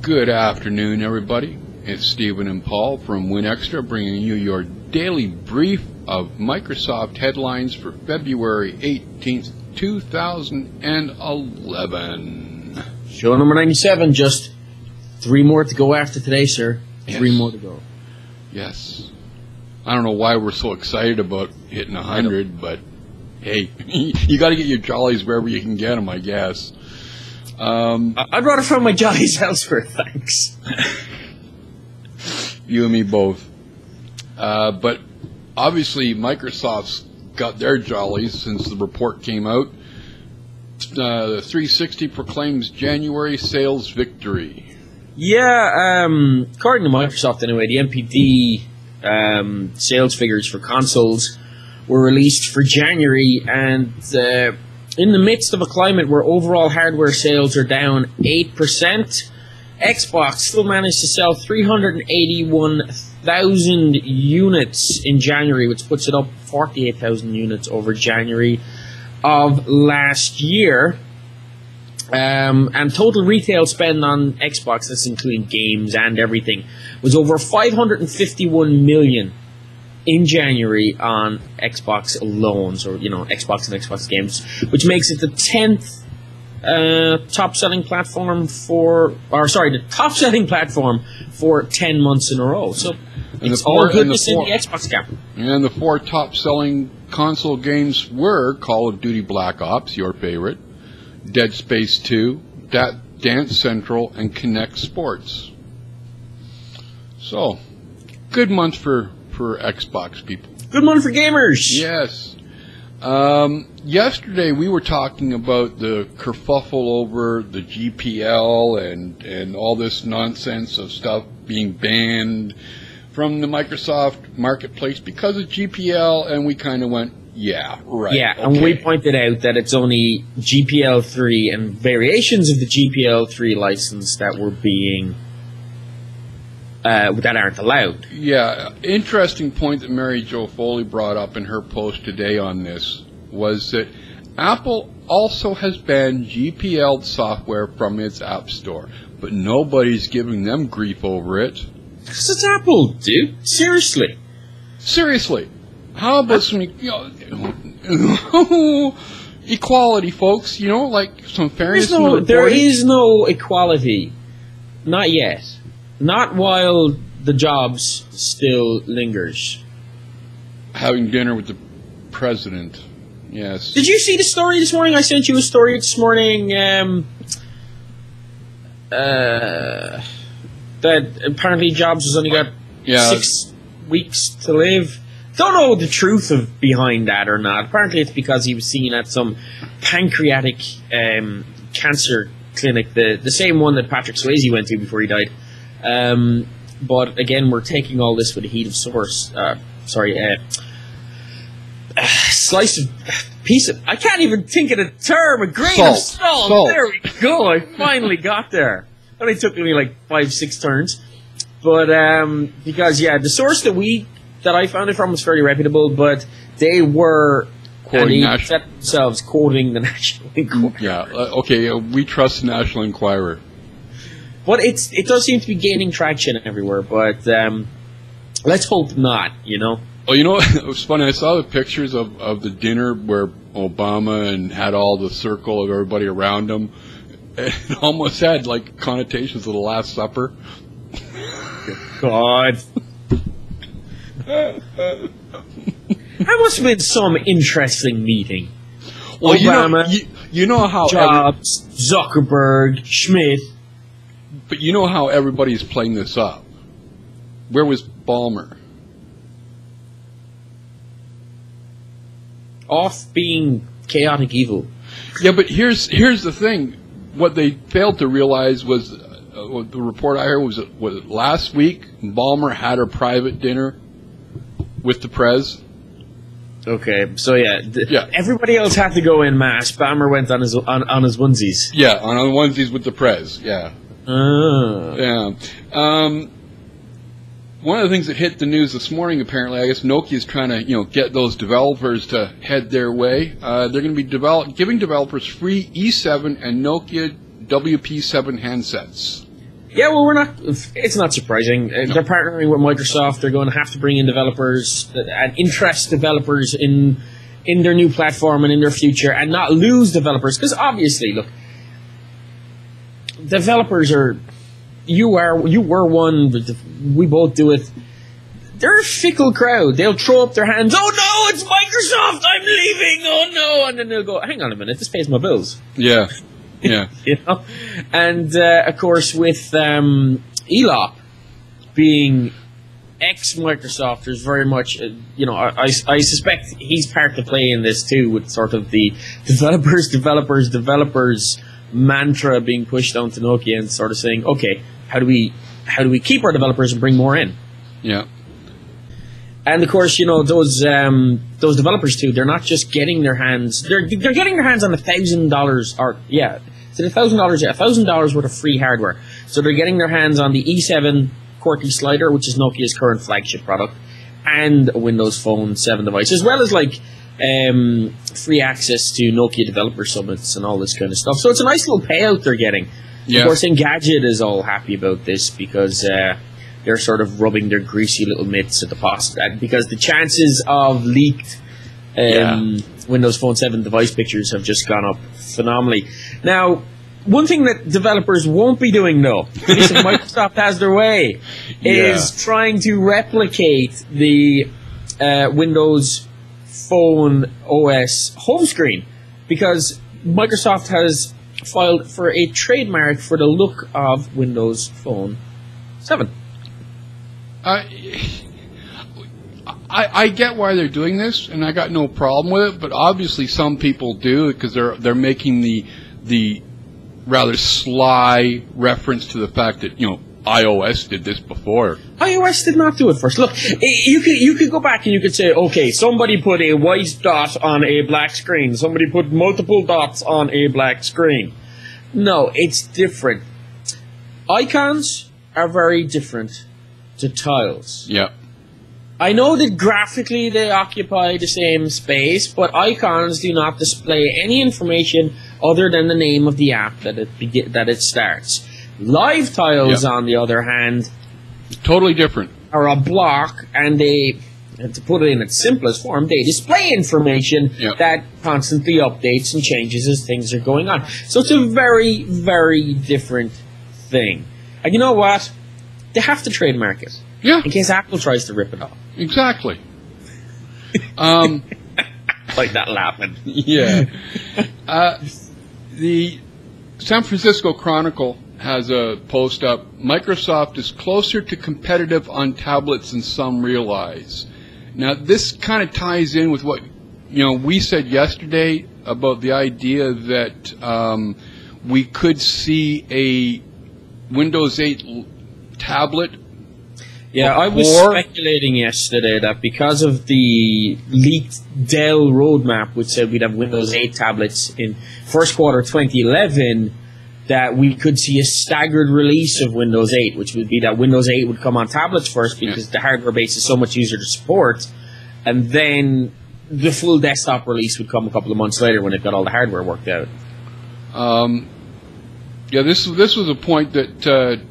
Good afternoon, everybody. It's Stephen and Paul from WinExtra bringing you your daily brief of Microsoft headlines for February 18th, 2011. Show number 97, just 3 more to go after today, sir. Yes. 3 more to go. Yes. I don't know why we're so excited about hitting 100, but hey, you got to get your jollies wherever you can get them, I guess. I'd rather find my jollies elsewhere, thanks. You and me both. But obviously, Microsoft's got their jollies since the report came out. The 360 proclaims January sales victory. Yeah, according to Microsoft anyway, the MPD sales figures for consoles were released for January, and in the midst of a climate where overall hardware sales are down 8%, Xbox still managed to sell 381,000 units in January, which puts it up 48,000 units over January of last year. And total retail spend on Xbox, that's including games and everything, was over 551 million in January on Xbox alone, so, Xbox and Xbox games, which makes it the 10th top-selling platform the top-selling platform for 10 months in a row. So it's all goodness in the Xbox camp. And the 4 top-selling console games were Call of Duty Black Ops, your favorite, Dead Space 2, Dance Central, and Kinect Sports. So, good month for Xbox people. Good month for gamers. Yes. Yesterday we were talking about the kerfuffle over the GPL and all this nonsense of stuff being banned from the Microsoft marketplace because of GPL, and we kind of went, yeah, right. Yeah, okay. And we pointed out that it's only GPL 3 and variations of the GPL 3 license that were being that aren't allowed. Yeah, interesting point that Mary Jo Foley brought up in her post today on this was that Apple also has banned GPL software from its App Store, but nobody's giving them grief over it. Because it's Apple, dude. Seriously. How about some equality, folks? Like some fairness. There is no equality. Not yet. Not while the Jobs still lingers. Having dinner with the president, yes. Did you see the story this morning? I sent you a story this morning that apparently Jobs has only got 6 weeks to live. Don't know the truth behind that or not. Apparently it's because he was seen at some pancreatic cancer clinic, the same one that Patrick Swayze went to before he died. But again, we're taking all this with a heat of source. Piece of, I can't even think of the term, a grain of salt. There we go, I finally got there. It only took me like 5-6 turns. But, because, the source that I found it from was fairly reputable, but they were quoting themselves quoting the National Enquirer. Yeah, okay, we trust the National Enquirer. But it does seem to be gaining traction everywhere, but let's hope not, Well, it was funny. I saw the pictures of the dinner where Obama and had all the circle of everybody around him. It almost had, connotations of the Last Supper. God. That must have been some interesting meeting. Well, Obama, you know how Jobs, Zuckerberg, Schmidt. But you know how everybody's playing this up. Where was Ballmer? Off being chaotic evil. Yeah, but here's the thing. What they failed to realize was, the report I heard was last week, Ballmer had her private dinner with the Prez. Okay, so everybody else had to go in mass. Ballmer went on his onesies. Yeah, on the onesies with the Prez, yeah. Yeah. One of the things that hit the news this morning, apparently, I guess Nokia's trying to, get those developers to head their way. They're going to be giving developers free E7 and Nokia WP7 handsets. Yeah, well, we're not. It's not surprising. They're partnering with Microsoft. They're going to have to bring in developers and interest developers in their new platform and in their future, and not lose developers. Because obviously, look, developers are. You were one. We both do it. They're a fickle crowd. They'll throw up their hands. Oh no, it's Microsoft! I'm leaving. Oh no! And then they'll go, hang on a minute, this pays my bills. Yeah. Yeah. You know? And of course, with Elop being ex-Microsoft, there's very much, I suspect he's part to play in this too, with sort of the developers mantra being pushed onto Nokia and sort of saying, okay, how do we keep our developers and bring more in? Yeah. And of course, those developers too. They're not just getting their hands. They're getting their hands on $1,000 or $1,000 worth of free hardware. So they're getting their hands on the E7 QWERTY slider, which is Nokia's current flagship product, and a Windows Phone 7 device, as well as free access to Nokia developer summits and all this kind of stuff. So it's a nice little payout they're getting. Yeah. Of course, Engadget is all happy about this because they're sort of rubbing their greasy little mitts at the post, because the chances of leaked Windows Phone 7 device pictures have just gone up phenomenally. Now, one thing that developers won't be doing, though, at least if Microsoft has their way, is trying to replicate the Windows Phone OS home screen, because Microsoft has filed for a trademark for the look of Windows Phone 7. I get why they're doing this, and I got no problem with it. But obviously, some people do, because they're making the rather sly reference to the fact that iOS did this before. iOS did not do it first. Look, you could go back and you could say, okay, somebody put a white dot on a black screen. Somebody put multiple dots on a black screen. No, it's different. Icons are very different to tiles. Yeah. I know that graphically they occupy the same space, but icons do not display any information other than the name of the app that it starts. Live tiles, on the other hand, totally different. Are a block, and they, to put it in its simplest form, they display information that constantly updates and changes as things are going on. So it's a very, very different thing. And you know what? They have to trademark it. Yeah. In case Apple tries to rip it off. Exactly. Like that laughing. Yeah. The San Francisco Chronicle has a post up. Microsoft is closer to competitive on tablets than some realize. Now, this kind of ties in with what we said yesterday about the idea that we could see a Windows 8 tablet. Yeah, I was speculating yesterday that because of the leaked Dell roadmap, which said we'd have Windows 8 tablets in first quarter 2011, that we could see a staggered release of Windows 8, which would be that Windows 8 would come on tablets first because the hardware base is so much easier to support, and then the full desktop release would come a couple of months later when they've got all the hardware worked out. Yeah, this was a point that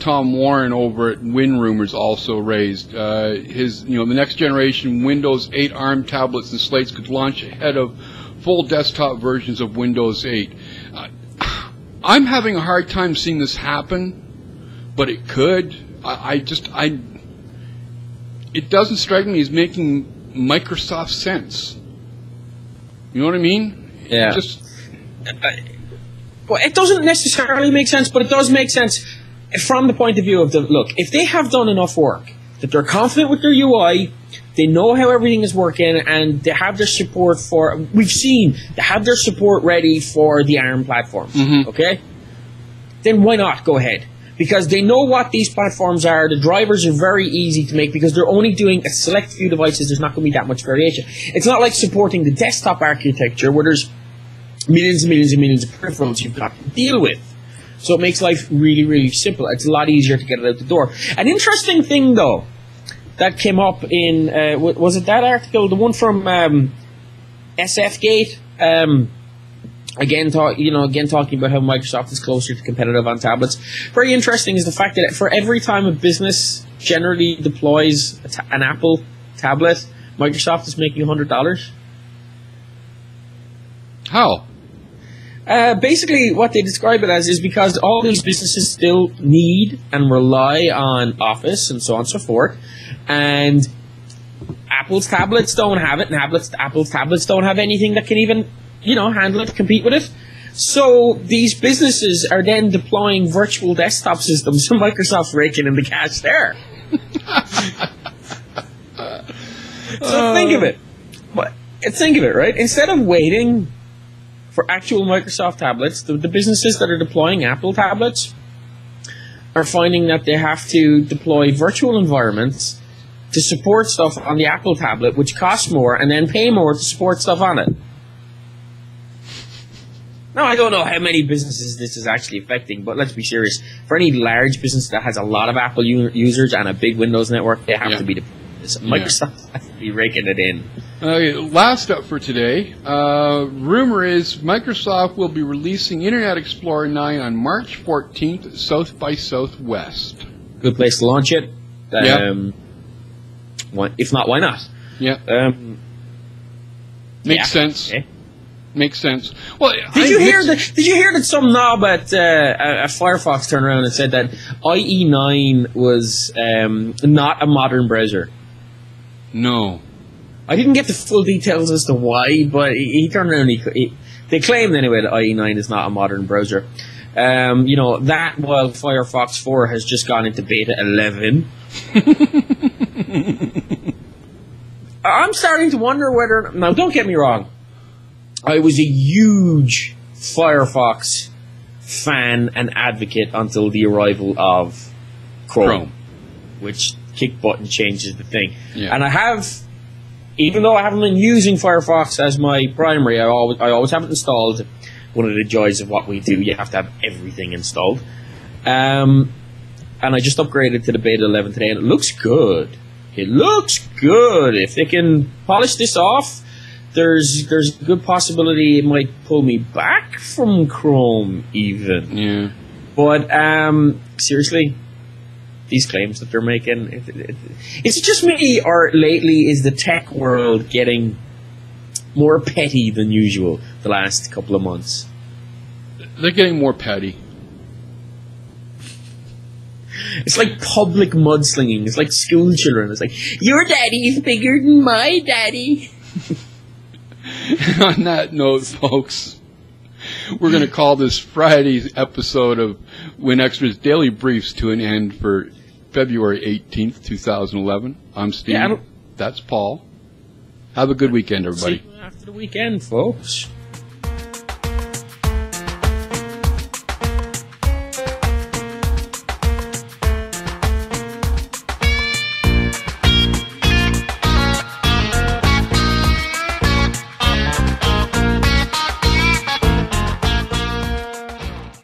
Tom Warren over at WinRumors also raised. The next generation Windows 8 ARM tablets and slates could launch ahead of full desktop versions of Windows 8. I'm having a hard time seeing this happen, but it could. It doesn't strike me as making Microsoft sense. You know what I mean? Yeah. Well, it doesn't necessarily make sense, but it does make sense from the point of view of look, if they have done enough work, that they're confident with their UI, they know how everything is working, and they have their support they have their support ready for the ARM platforms, okay? Then why not go ahead? Because they know what these platforms are. The drivers are very easy to make because they're only doing a select few devices. There's not going to be that much variation. It's not like supporting the desktop architecture where there's millions and millions and millions of peripherals you've got to deal with. So it makes life really, really simple. It's a lot easier to get it out the door. An interesting thing, though, that came up in, was it that article? The one from SFGate? Again, talking about how Microsoft is closer to competitive on tablets. Very interesting is the fact that for every time a business generally deploys an Apple tablet, Microsoft is making $100. How? Basically, what they describe it as is because all these businesses still need and rely on Office and so on and so forth, and Apple's tablets don't have it, and Apple's tablets don't have anything that can even handle it, compete with it. So these businesses are then deploying virtual desktop systems, so Microsoft's raking in the cash there. So think of it. Think of it, right? Instead of waiting for actual Microsoft tablets, the businesses that are deploying Apple tablets are finding that they have to deploy virtual environments to support stuff on the Apple tablet, which costs more, and then pay more to support stuff on it. Now, I don't know how many businesses this is actually affecting, but let's be serious. For any large business that has a lot of Apple users and a big Windows network, they have to be Microsoft has to be raking it in. Okay, last up for today. Rumor is Microsoft will be releasing Internet Explorer 9 on March 14th at South by Southwest. Good place to launch it. If not, why not? Yeah. Makes sense. Okay. Makes sense. Well, Did you hear that some knob at Firefox turned around and said that IE9 was not a modern browser? No. I didn't get the full details as to why, but he turned around and they claimed anyway that IE9 is not a modern browser. That while Firefox 4 has just gone into beta 11. I'm starting to wonder whether... Now, don't get me wrong. I was a huge Firefox fan and advocate until the arrival of Chrome. Which kick button changes the thing. Yeah. And I have, even though I haven't been using Firefox as my primary, I always have it installed. One of the joys of what we do, you have to have everything installed. And I just upgraded to the beta 11 today, and it looks good. It looks good. If they can polish this off, there's a good possibility it might pull me back from Chrome even. Yeah. But seriously, these claims that they're making, is it just me, or lately is the tech world getting more petty than usual the last couple of months? They're getting more petty. It's like public mudslinging. It's like school children. It's like, your daddy's bigger than my daddy. On that note, folks, we're going to call this Friday's episode of WinExtra's Daily Briefs to an end for February 18th, 2011. I'm Steve. That's Paul. Have a good weekend, everybody. See you after the weekend, folks.